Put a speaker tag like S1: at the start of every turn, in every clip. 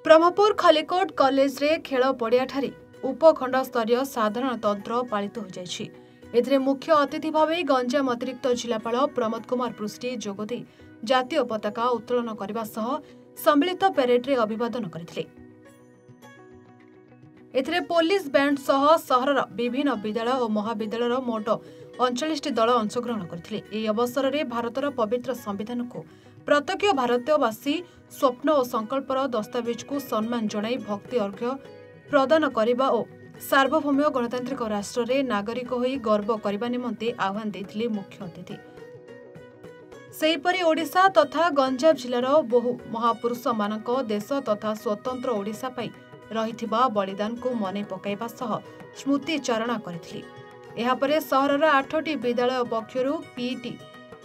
S1: Brahmapur Khallikote college रे खेल पड़िया उपखंड स्तरीय साधारण तंत्र पालित हो जाइछि। एथिरे मुख्य अतिथि भाव गंजाम अतिरिक्त जिलापाल प्रमोद कुमार पृष्टि जोगदे जातीय पताका उत्तोलन करने सह सम्मिलित परेड रे अभिवादन करथिले। एथिरे पुलिस बैंड सह सहरर विभिन्न विद्यालय और महाविद्यालय मोट 39 दल अंशग्रहण करथिले। एही अवसर में भारतर पवित्र संविधान को प्रत्यक्ष भारतवासी स्वप्न और संकल्पर दस्तावेज को सम्मान जणाई भक्ति अर्घ्य प्रदान करने और सार्वभौम गणतांत्रिक राष्ट्र रे नागरिक होई गर्व करने निमंते आह्वान देथिले मुख्य अतिथि। सेहीपरि ओडिशा तथा गंजाम जिलार बहु महापुरुष मानक देश तथा स्वतंत्र ओडिशा पाई रहिथिबा बलिदान को मने पकाइबा सह स्मृतिचारणा करथिले। एहापरे सहरर 8टी विद्यालय पक्षरु पीईटी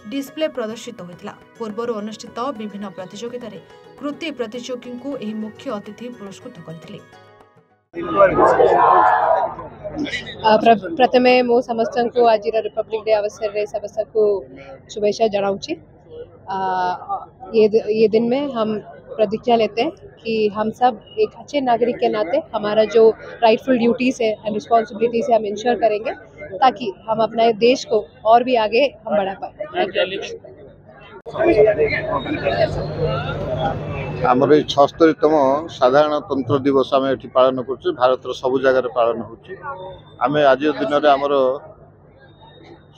S1: डिस्प्ले प्रदर्शित होइतला। पूर्वरु अनुष्ठित विभिन्न प्रतियोगिता रे कृति प्रतियोगी को एही मुख्य अतिथि पुरस्कृत करथिले।
S2: प्रथमे मो समस्त को आज रिपब्लिक डे अवसर रे समस्त को शुभेच्छा जनाऊँगी। ये दिन में हम प्रतिज्ञा लेते हैं कि हम सब एक अच्छे नागरिक के नाते हमारा जो राइटफुल ड्यूटीज है एंड रिस्पॉन्सिबिलिटीज है हम इंश्योर करेंगे ताकि हम अपने देश को और भी आगे हम बढ़ा पाए।
S3: आमर 76तम साधारण तंत्र दिवस आम ये पालन कर भारत सबु जगार पालन होमें आज दिन में आमर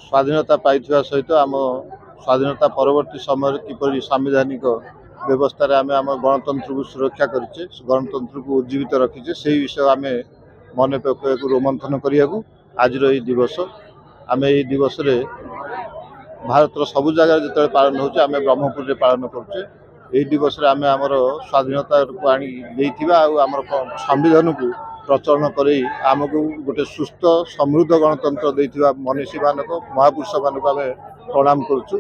S3: स्वाधीनता पाई सहित आम स्वाधीनता परवर्ती समय किपर संवैधानिक व्यवस्था आम आम गणतंत्र को सुरक्षा करें गणतंत्र को उज्जीवित रखीचे से विषय आम मन पक रोमंथन करने आज दिवस आम ये दिवस भारत सबु जगार जो पालन होचे आम ब्रह्मपुर रे पालन करुचे। यही दिवस आम आमर स्वाधीनता को आम संविधान को प्रचलन कर आमको गोटे सुस्थ समृद्ध गणतंत्र देथिबा मनीषी मानक महापुरुष मानक आम प्रणाम करुचु।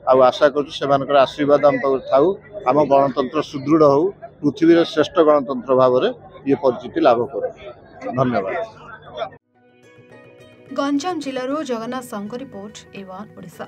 S3: आशा कर आशीर्वाद आम थाऊ आम गणतंत्र सुदृढ़ हो पृथ्वी श्रेष्ठ गणतंत्र भाव में ये परिचिति लाभ कर। धन्यवाद।
S1: गंजाम जिलूर जगन्नाथ संघ रिपोर्ट A1 ओडिशा।